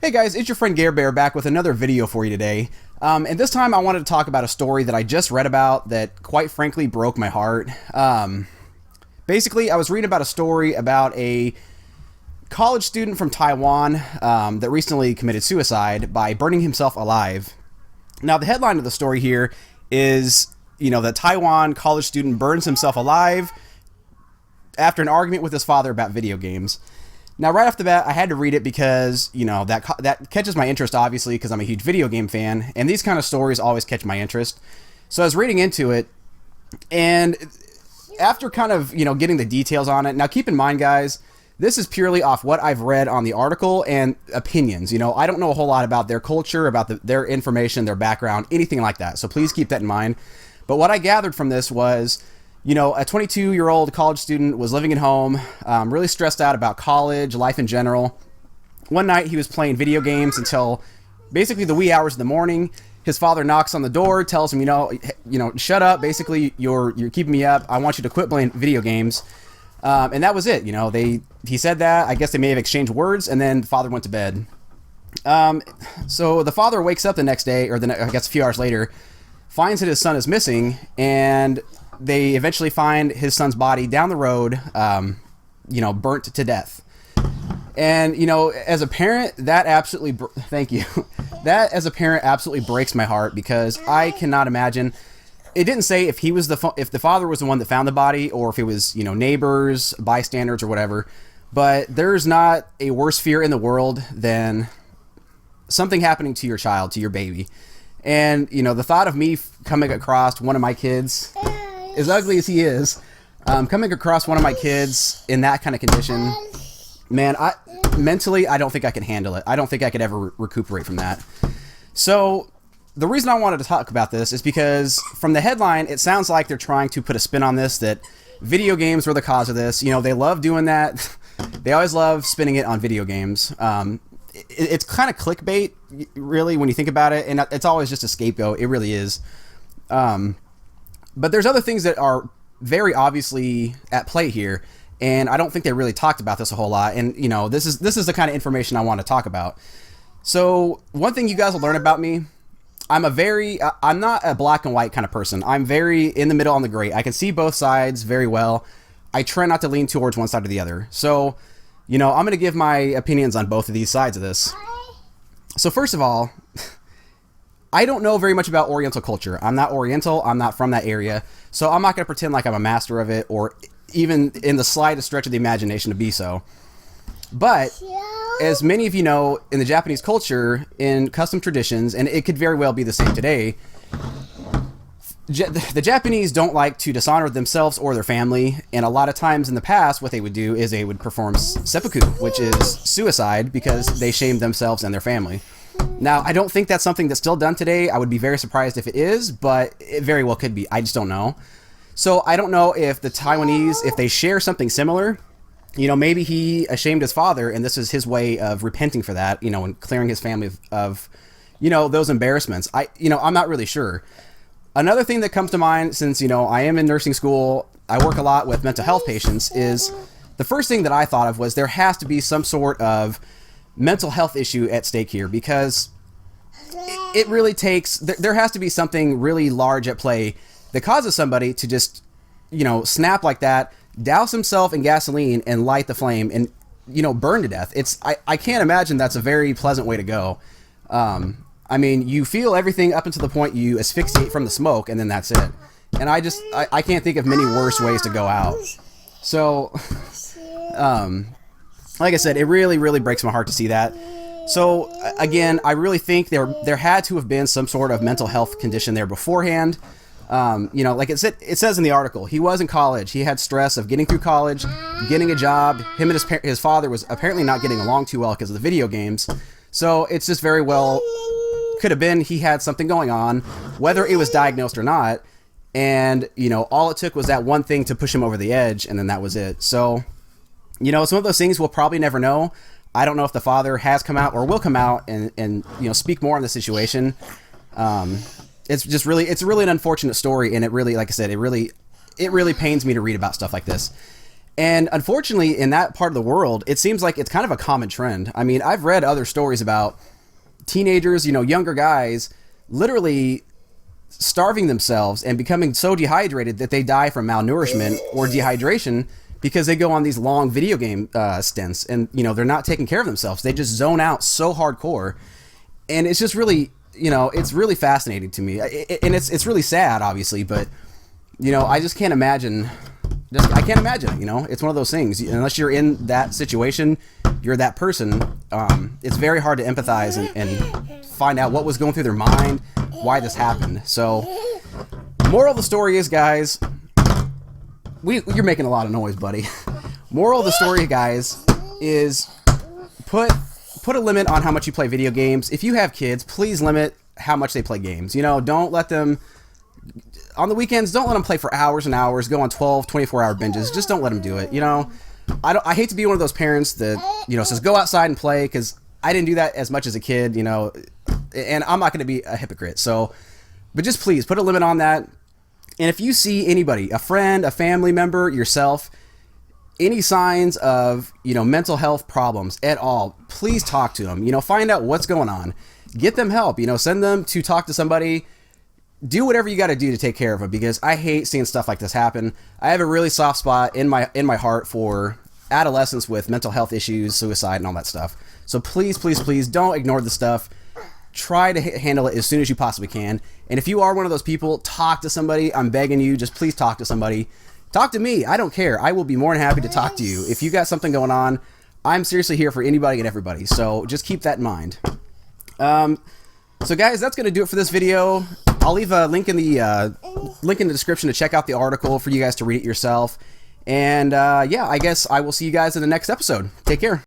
Hey guys, it's your friend Gare back with another video for you today. And this time I wanted to talk about a story that I just read about that quite frankly broke my heart. Basically, I was reading about a story about a college student from Taiwan that recently committed suicide by burning himself alive. Now, the headline of the story here is, the Taiwan college student burns himself alive after an argument with his father about video games. Now, right off the bat, I had to read it because, that catches my interest, obviously, because I'm a huge video game fan, and these kind of stories always catch my interest. So I was reading into it, and after kind of, getting the details on it, now keep in mind, guys, this is purely off what I've read on the article and opinions. I don't know a whole lot about their culture, about their information, their background, anything like that. So please keep that in mind. But what I gathered from this was, a 22-year-old college student was living at home, really stressed out about college, life in general. One night he was playing video games until basically the wee hours of the morning. His father knocks on the door, tells him, shut up. Basically, you're keeping me up. I want you to quit playing video games. And that was it. He said that. I guess they may have exchanged words, and then the father went to bed. So the father wakes up the next day, or I guess a few hours later, finds that his son is missing, and they eventually find his son's body down the road, burnt to death. And, as a parent, that absolutely, thank you. That as a parent absolutely breaks my heart because I cannot imagine. It didn't say if he was if the father was the one that found the body or if it was, neighbors, bystanders or whatever. But there's not a worse fear in the world than something happening to your child, to your baby. And, the thought of me coming across one of my kids, as ugly as he is, coming across one of my kids in that kind of condition, man, mentally, I don't think I can handle it. I don't think I could ever recuperate from that. So the reason I wanted to talk about this is because from the headline, it sounds like they're trying to put a spin on this, that video games were the cause of this. They love doing that. They always love spinning it on video games. It's kind of clickbait, really, when you think about it, and it's always just a scapegoat. It really is. But there's other things that are very obviously at play here, and I don't think they really talked about this a whole lot. And this is the kind of information I want to talk about. So one thing you guys will learn about me, I'm not a black and white kind of person. I'm very in the middle on the gray. I can see both sides very well. I try not to lean towards one side or the other. So, I'm going to give my opinions on both of these sides of this. So first of all, I don't know very much about Oriental culture. I'm not Oriental. I'm not from that area. So I'm not going to pretend like I'm a master of it or even in the slightest stretch of the imagination to be so. But as many of you know, in the Japanese culture, in custom traditions, and it could very well be the same today, the Japanese don't like to dishonor themselves or their family. And a lot of times in the past, what they would do is they would perform seppuku, which is suicide because they shamed themselves and their family. Now, I don't think that's something that's still done today. I would be very surprised if it is, but it very well could be. I just don't know. So I don't know if the Taiwanese, if they share something similar, maybe he ashamed his father and this is his way of repenting for that, and clearing his family of those embarrassments. I'm not really sure. Another thing that comes to mind, since, I am in nursing school, I work a lot with mental health patients, is the first thing that I thought of was there has to be some sort of mental health issue at stake here, because it really takes, there has to be something really large at play that causes somebody to just, snap like that, douse himself in gasoline and light the flame and, burn to death. I can't imagine that's a very pleasant way to go. You feel everything up until the point you asphyxiate from the smoke, and then that's it. And I can't think of many worse ways to go out. So, like I said, it really, really breaks my heart to see that. So, again, I really think there had to have been some sort of mental health condition there beforehand. Like it says in the article, he was in college. He had stress of getting through college, getting a job. Him and his father was apparently not getting along too well because of the video games. So it's just very well could have been he had something going on, whether it was diagnosed or not. And, all it took was that one thing to push him over the edge, and then that was it. So, it's one of those things we'll probably never know. I don't know if the father has come out or will come out and speak more on the situation. It's really an unfortunate story, and it really, like I said, it really pains me to read about stuff like this. And unfortunately, in that part of the world, it seems like it's kind of a common trend. I mean, I've read other stories about teenagers, younger guys, literally starving themselves and becoming so dehydrated that they die from malnourishment or dehydration because they go on these long video game stints, and they're not taking care of themselves. They just zone out so hardcore, and it's just really it's really fascinating to me, and it's really sad, obviously, but I just can't imagine. I can't imagine it. It's one of those things. Unless you're in that situation, you're that person. It's very hard to empathize and find out what was going through their mind, why this happened. So, moral of the story is, guys, you're making a lot of noise, buddy. Moral of the story, guys, is put a limit on how much you play video games. If you have kids, please limit how much they play games. Don't let them. On the weekends, don't let them play for hours and hours, go on 12, 24-hour binges. Just don't let them do it. I hate to be one of those parents that, says go outside and play, because I didn't do that as much as a kid, and I'm not going to be a hypocrite. So, but just please put a limit on that. And if you see anybody, a friend, a family member, yourself, any signs of, mental health problems at all, please talk to them. Find out what's going on. Get them help. Send them to talk to somebody. Do whatever you got to do to take care of them, because I hate seeing stuff like this happen. I have a really soft spot in my heart for adolescents with mental health issues, suicide, and all that stuff. So please, please, please don't ignore the stuff. Try to handle it as soon as you possibly can. And if you are one of those people, talk to somebody. I'm begging you, just please talk to somebody. Talk to me. I don't care. I will be more than happy to talk to you. If you got something going on, I'm seriously here for anybody and everybody. So just keep that in mind. So guys, that's going to do it for this video. I'll leave a link in the description to check out the article for you guys to read it yourself. And yeah, I guess I will see you guys in the next episode. Take care.